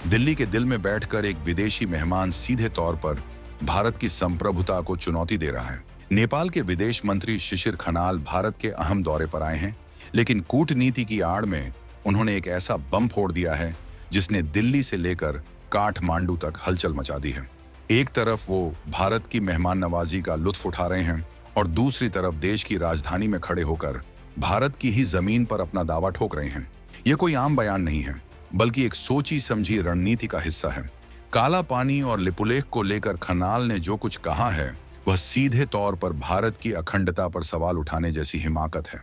दिल्ली के दिल में बैठकर एक विदेशी मेहमान सीधे तौर पर भारत की संप्रभुता को चुनौती दे रहा है। नेपाल के विदेश मंत्री शिशिर खनाल भारत के अहम दौरे पर आए हैं, लेकिन कूटनीति की आड़ में उन्होंने एक ऐसा बम फोड़ दिया है जिसने दिल्ली से लेकर काठमांडू तक हलचल मचा दी है। एक तरफ वो भारत की मेहमान नवाजी का लुत्फ उठा रहे हैं और दूसरी तरफ देश की राजधानी में खड़े होकर भारत की ही जमीन पर अपना दावा ठोक रहे हैं। ये कोई आम बयान नहीं है, बल्कि एक सोची समझी रणनीति का हिस्सा है। काला पानी और लिपुलेख को लेकर खनाल ने जो कुछ कहा है वह सीधे तौर पर भारत की अखंडता पर सवाल उठाने जैसी हिमाकत है।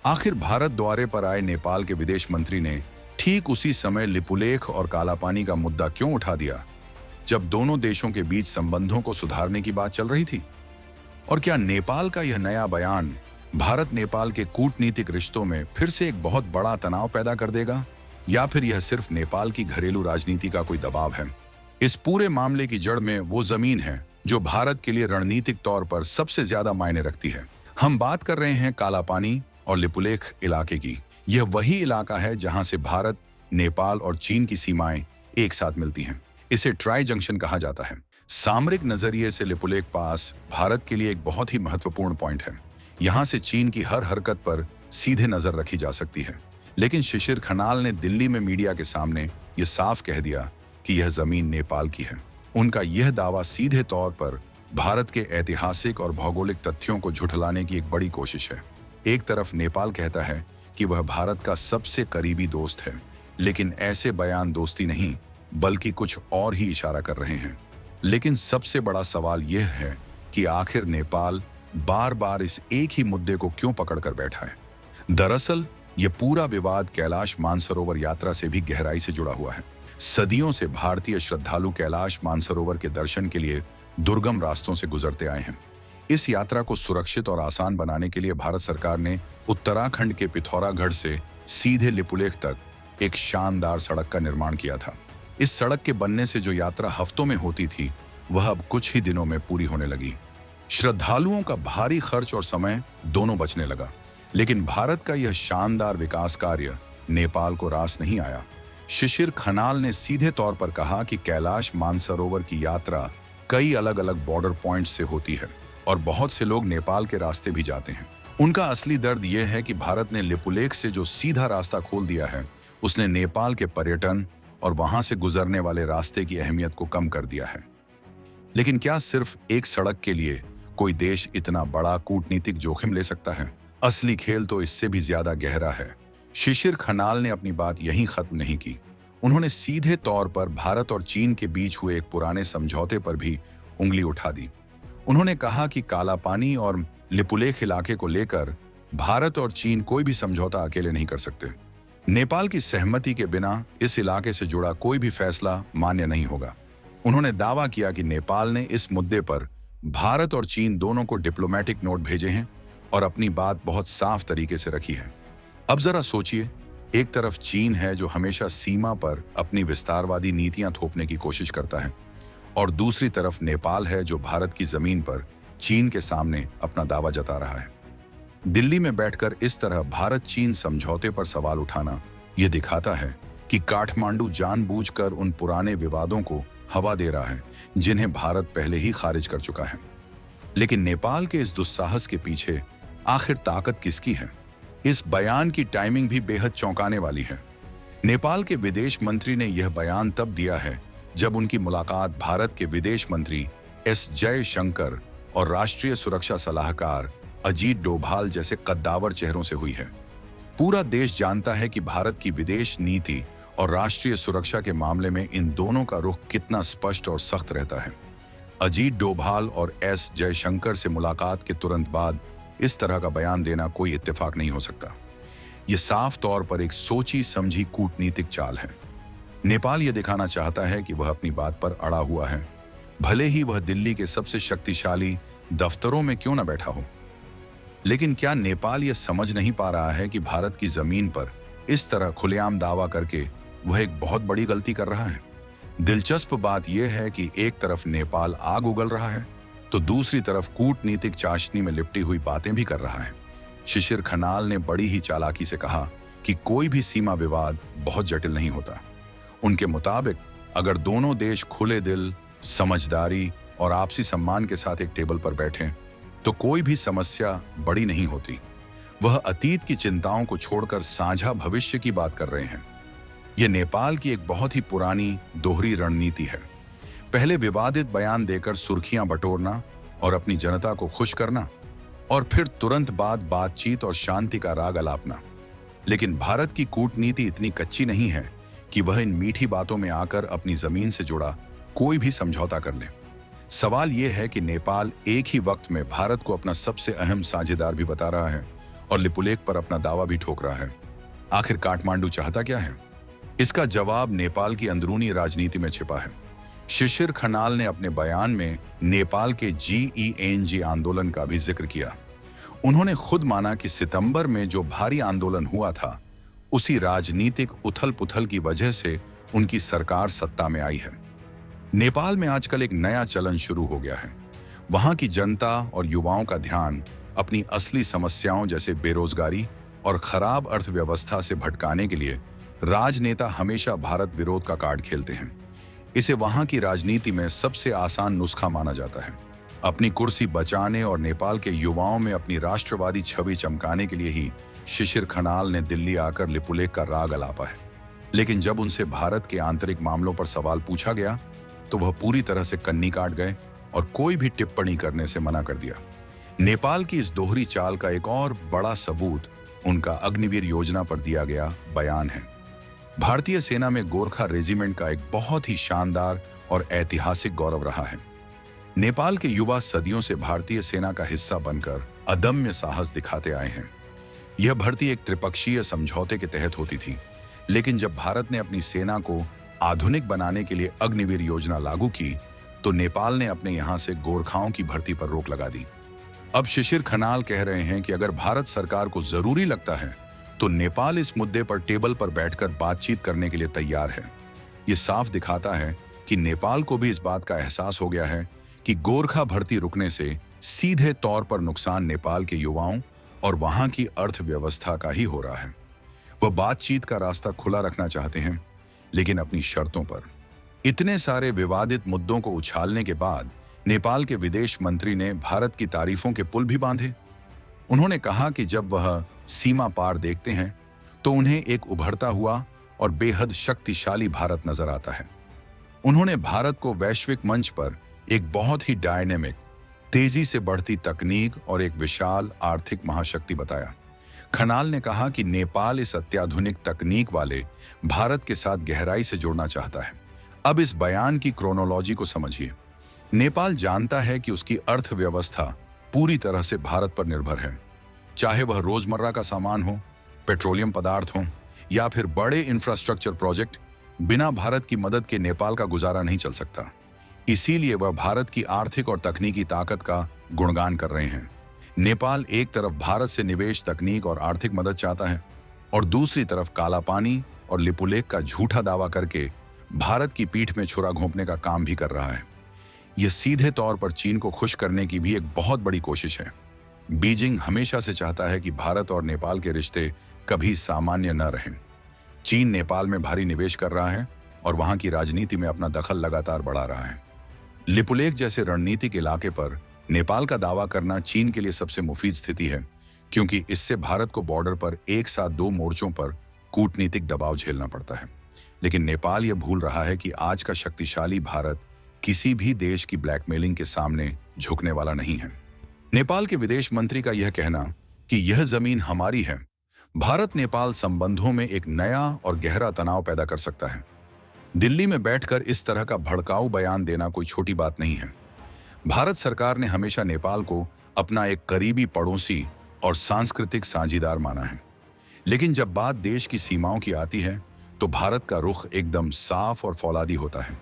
आखिर भारत दौरे पर आए नेपाल के विदेश मंत्री ने ठीक उसी समय लिपुलेख और काला पानी का मुद्दा क्यों उठा दिया जब दोनों देशों के बीच संबंधों को सुधारने की बात चल रही थी? और क्या नेपाल का यह नया बयान भारत नेपाल के कूटनीतिक रिश्तों में फिर से एक बहुत बड़ा तनाव पैदा कर देगा, या फिर यह सिर्फ नेपाल की घरेलू राजनीति का कोई दबाव है? इस पूरे मामले की जड़ में वो जमीन है जो भारत के लिए रणनीतिक तौर पर सबसे ज्यादा मायने रखती है। हम बात कर रहे हैं काला पानी और लिपुलेख इलाके की। यह वही इलाका है जहां से भारत, नेपाल और चीन की सीमाएं एक साथ मिलती हैं। इसे ट्राई जंक्शन कहा जाता है। सामरिक नजरिए से लिपुलेख पास भारत के लिए एक बहुत ही महत्वपूर्ण पॉइंट है। यहां से चीन की हर हरकत पर सीधे नजर रखी जा सकती है। लेकिन शिशिर खनाल ने दिल्ली में मीडिया के सामने यह साफ कह दिया कि यह जमीन नेपाल की है। उनका यह दावा सीधे तौर पर भारत के ऐतिहासिक और भौगोलिक तथ्यों को झुठलाने की एक बड़ी कोशिश है। एक तरफ नेपाल कहता है कि वह भारत का सबसे करीबी दोस्त है, लेकिन ऐसे बयान दोस्ती नहीं बल्कि कुछ और ही इशारा कर रहे हैं। लेकिन सबसे बड़ा सवाल यह है कि आखिर नेपाल बार बार इस एक ही मुद्दे को क्यों पकड़कर बैठा है? दरअसल यह पूरा विवाद कैलाश मानसरोवर यात्रा से भी गहराई से जुड़ा हुआ है। सदियों से भारतीय श्रद्धालु कैलाश मानसरोवर के दर्शन के लिए दुर्गम रास्तों से गुजरते आए हैं। इस यात्रा को सुरक्षित और आसान बनाने के लिए भारत सरकार ने उत्तराखंड के पिथौरागढ़ से सीधे लिपुलेख तक एक शानदार सड़क का निर्माण किया था। इस सड़क के बनने से जो यात्रा हफ्तों में होती थी वह अब कुछ ही दिनों में पूरी होने लगी। श्रद्धालुओं का भारी खर्च और समय दोनों बचने लगा। लेकिन भारत का यह शानदार विकास कार्य नेपाल को रास नहीं आया। शिशिर खनाल ने सीधे तौर पर कहा कि कैलाश मानसरोवर की यात्रा कई अलग अलग बॉर्डर पॉइंट्स से होती है और बहुत से लोग नेपाल के रास्ते भी जाते हैं। उनका असली दर्द यह है कि भारत ने लिपुलेख से जो सीधा रास्ता खोल दिया है उसने नेपाल के पर्यटन और वहां से गुजरने वाले रास्ते की अहमियत को कम कर दिया है। लेकिन क्या सिर्फ एक सड़क के लिए कोई देश इतना बड़ा कूटनीतिक जोखिम ले सकता है? असली खेल तो इससे भी ज्यादा गहरा है। शिशिर खनाल ने अपनी बात यहीं खत्म नहीं की। उन्होंने सीधे तौर पर भारत और चीन के बीच हुए एक पुराने समझौते पर भी उंगली उठा दी। उन्होंने कहा कि काला पानी और लिपुलेख इलाके को लेकर भारत और चीन कोई भी समझौता अकेले नहीं कर सकते। नेपाल की सहमति के बिना इस इलाके से जुड़ा कोई भी फैसला मान्य नहीं होगा। उन्होंने दावा किया कि नेपाल ने इस मुद्दे पर भारत और चीन दोनों को डिप्लोमेटिक नोट भेजे हैं और अपनी बात बहुत साफ तरीके से रखी है। अब जरा सोचिए, एक तरफ चीन है जो हमेशा सीमा पर अपनी विस्तारवादी नीतियां थोपने की कोशिश करता है, और दूसरी तरफ नेपाल है जो भारत की जमीन पर चीन के सामने अपना दावा जता रहा है। दिल्ली में बैठकर इस तरह भारत चीन समझौते पर सवाल उठाना यह दिखाता है कि काठमांडू जानबूझकर उन पुराने विवादों को हवा दे रहा है जिन्हें भारत पहले ही खारिज कर चुका है। लेकिन नेपाल के इस दुस्साहस के पीछे आखिर ताकत किसकी है? इस बयान की टाइमिंग भी बेहद चौंकाने वाली है। नेपाल के विदेश मंत्री ने यह बयान तब दिया है जब उनकी मुलाकात भारत के विदेश मंत्री एस जयशंकर और राष्ट्रीय सुरक्षा सलाहकार अजीत डोभाल जैसे कद्दावर चेहरों से हुई है। पूरा देश जानता है कि भारत की विदेश नीति और राष्ट्रीय सुरक्षा के मामले में इन दोनों का रुख कितना स्पष्ट और सख्त रहता है। अजीत डोभाल और एस जयशंकर से मुलाकात के तुरंत बाद इस तरह का बयान देना कोई इत्तेफाक नहीं हो सकता। यह साफ तौर पर एक सोची समझी कूटनीतिक चाल है। नेपाल यह दिखाना चाहता है कि वह अपनी बात पर अड़ा हुआ है, भले ही वह दिल्ली के सबसे शक्तिशाली दफ्तरों में क्यों न बैठा हो। लेकिन क्या नेपाल यह समझ नहीं पा रहा है कि भारत की जमीन पर इस तरह खुलेआम दावा करके वह एक बहुत बड़ी गलती कर रहा है? दिलचस्प बात यह है कि एक तरफ नेपाल आग उगल रहा है तो दूसरी तरफ कूटनीतिक चाशनी में लिपटी हुई बातें भी कर रहा है। शिशिर खनाल ने बड़ी ही चालाकी से कहा कि कोई भी सीमा विवाद बहुत जटिल नहीं होता। उनके मुताबिक अगर दोनों देश खुले दिल, समझदारी और आपसी सम्मान के साथ एक टेबल पर बैठें, तो कोई भी समस्या बड़ी नहीं होती। वह अतीत की चिंताओं को छोड़कर साझा भविष्य की बात कर रहे हैं। यह नेपाल की एक बहुत ही पुरानी दोहरी रणनीति है। पहले विवादित बयान देकर सुर्खियां बटोरना और अपनी जनता को खुश करना, और फिर तुरंत बाद बातचीत और शांति का राग अलापना। लेकिन भारत की कूटनीति इतनी कच्ची नहीं है कि वह इन मीठी बातों में आकर अपनी जमीन से जुड़ा कोई भी समझौता कर ले। सवाल यह है कि नेपाल एक ही वक्त में भारत को अपना सबसे अहम साझेदार भी बता रहा है और लिपुलेख पर अपना दावा भी ठोक रहा है। आखिर काठमांडू चाहता क्या है? इसका जवाब नेपाल की अंदरूनी राजनीति में छिपा है। शिशिर खनाल ने अपने बयान में नेपाल के GENG आंदोलन का भी जिक्र किया। उन्होंने खुद माना कि सितंबर में जो भारी आंदोलन हुआ था, उसी राजनीतिक उथल पुथल की वजह से उनकी सरकार सत्ता में आई है। नेपाल में आजकल एक नया चलन शुरू हो गया है। वहां की जनता और युवाओं का ध्यान अपनी असली समस्याओं जैसे बेरोजगारी और खराब अर्थव्यवस्था से भटकाने के लिए राजनेता हमेशा भारत विरोध का कार्ड खेलते हैं। इसे वहां की राजनीति में सबसे आसान नुस्खा माना जाता है। अपनी कुर्सी बचाने और नेपाल के युवाओं में अपनी राष्ट्रवादी छवि चमकाने के लिए ही शिशिर खनाल ने दिल्ली आकर लिपुलेख का राग अलापा है। लेकिन जब उनसे भारत के आंतरिक मामलों पर सवाल पूछा गया, तो वह पूरी तरह से कन्नी काट गए और कोई भी टिप्पणी करने से मना कर दिया। नेपाल की इस दोहरी चाल का एक और बड़ा सबूत उनका अग्निवीर योजना पर दिया गया बयान है। भारतीय सेना में गोरखा रेजिमेंट का एक बहुत ही शानदार और ऐतिहासिक गौरव रहा है। नेपाल के युवा सदियों से भारतीय सेना का हिस्सा बनकर अदम्य साहस दिखाते आए हैं। यह भर्ती एक त्रिपक्षीय समझौते के तहत होती थी, लेकिन जब भारत ने अपनी सेना को आधुनिक बनाने के लिए अग्निवीर योजना लागू की, तो नेपाल ने अपने यहां से गोरखाओं की भर्ती पर रोक लगा दी। अब शिशिर खनाल कह रहे हैं कि अगर भारत सरकार को जरूरी लगता है, तो नेपाल इस मुद्दे पर टेबल पर बैठकर बातचीत करने के लिए तैयार है। यह साफ दिखाता है कि नेपाल को भी इस बात का एहसास हो गया है कि गोरखा भर्ती रुकने से सीधे तौर पर नुकसान नेपाल के युवाओं और वहां की अर्थव्यवस्था का ही हो रहा है। वह बातचीत का रास्ता खुला रखना चाहते हैं, लेकिन अपनी शर्तों पर। इतने सारे विवादित मुद्दों को उछालने के बाद नेपाल के विदेश मंत्री ने भारत की तारीफों के पुल भी बांधे। उन्होंने कहा कि जब वह सीमा पार देखते हैं, तो उन्हें एक उभरता हुआ और बेहद शक्तिशाली भारत नजर आता है। उन्होंने भारत को वैश्विक मंच पर एक बहुत ही डायनेमिक, तेजी से बढ़ती तकनीक और एक विशाल आर्थिक महाशक्ति बताया। खनाल ने कहा कि नेपाल इस अत्याधुनिक तकनीक वाले भारत के साथ गहराई से जुड़ना चाहता है। अब इस बयान की क्रोनोलॉजी को समझिए। नेपाल जानता है कि उसकी अर्थव्यवस्था पूरी तरह से भारत पर निर्भर है। चाहे वह रोजमर्रा का सामान हो, पेट्रोलियम पदार्थ हो या फिर बड़े इंफ्रास्ट्रक्चर प्रोजेक्ट, बिना भारत की मदद के नेपाल का गुजारा नहीं चल सकता। इसीलिए वह भारत की आर्थिक और तकनीकी ताकत का गुणगान कर रहे हैं। नेपाल एक तरफ भारत से निवेश, तकनीक और आर्थिक मदद चाहता है, और दूसरी तरफ काला पानी और लिपुलेख का झूठा दावा करके भारत की पीठ में छुरा घोंपने का काम भी कर रहा है। यह सीधे तौर पर चीन को खुश करने की भी एक बहुत बड़ी कोशिश है। बीजिंग हमेशा से चाहता है कि भारत और नेपाल के रिश्ते कभी सामान्य न रहें। चीन नेपाल में भारी निवेश कर रहा है और वहां की राजनीति में अपना दखल लगातार बढ़ा रहा है। लिपुलेख जैसे रणनीतिक इलाके पर नेपाल का दावा करना चीन के लिए सबसे मुफीद स्थिति है, क्योंकि इससे भारत को बॉर्डर पर एक साथ दो मोर्चों पर कूटनीतिक दबाव झेलना पड़ता है। लेकिन नेपाल यह भूल रहा है कि आज का शक्तिशाली भारत किसी भी देश की ब्लैकमेलिंग के सामने झुकने वाला नहीं है। नेपाल के विदेश मंत्री का यह कहना कि यह जमीन हमारी है, भारत नेपाल संबंधों में एक नया और गहरा तनाव पैदा कर सकता है। दिल्ली में बैठकर इस तरह का भड़काऊ बयान देना कोई छोटी बात नहीं है। भारत सरकार ने हमेशा नेपाल को अपना एक करीबी पड़ोसी और सांस्कृतिक साझीदार माना है, लेकिन जब बात देश की सीमाओं की आती है, तो भारत का रुख एकदम साफ और फौलादी होता है।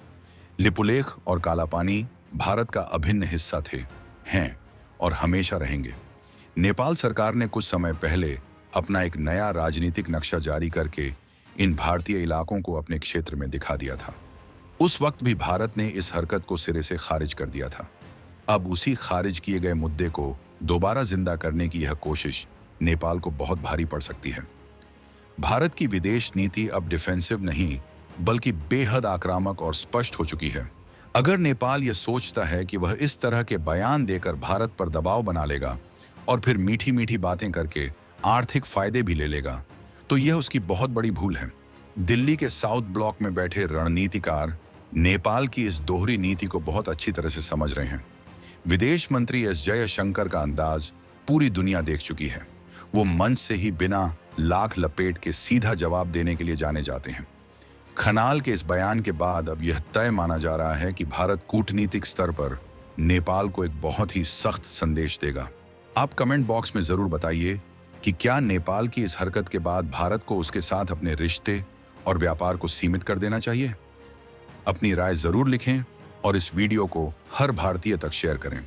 लिपुलेख और कालापानी भारत का अभिन्न हिस्सा थे, हैं और हमेशा रहेंगे। नेपाल सरकार ने कुछ समय पहले अपना एक नया राजनीतिक नक्शा जारी करके इन भारतीय इलाकों को अपने क्षेत्र में दिखा दिया था। उस वक्त भी भारत ने इस हरकत को सिरे से खारिज कर दिया था। अब उसी खारिज किए गए मुद्दे को दोबारा जिंदा करने की यह कोशिश नेपाल को बहुत भारी पड़ सकती है। भारत की विदेश नीति अब डिफेंसिव नहीं बल्कि बेहद आक्रामक और स्पष्ट हो चुकी है। अगर नेपाल यह सोचता है कि वह इस तरह के बयान देकर भारत पर दबाव बना लेगा और फिर मीठी मीठी बातें करके आर्थिक फायदे भी ले लेगा, तो यह उसकी बहुत बड़ी भूल है। दिल्ली के साउथ ब्लॉक में बैठे रणनीतिकार नेपाल की इस दोहरी नीति को बहुत अच्छी तरह से समझ रहे हैं। विदेश मंत्री एस जयशंकर का अंदाज पूरी दुनिया देख चुकी है। वो मंच से ही बिना लाख लपेट के सीधा जवाब देने के लिए जाने जाते हैं। खनाल के इस बयान के बाद अब यह तय माना जा रहा है कि भारत कूटनीतिक स्तर पर नेपाल को एक बहुत ही सख्त संदेश देगा। आप कमेंट बॉक्स में जरूर बताइए कि क्या नेपाल की इस हरकत के बाद भारत को उसके साथ अपने रिश्ते और व्यापार को सीमित कर देना चाहिए। अपनी राय जरूर लिखें और इस वीडियो को हर भारतीय तक शेयर करें।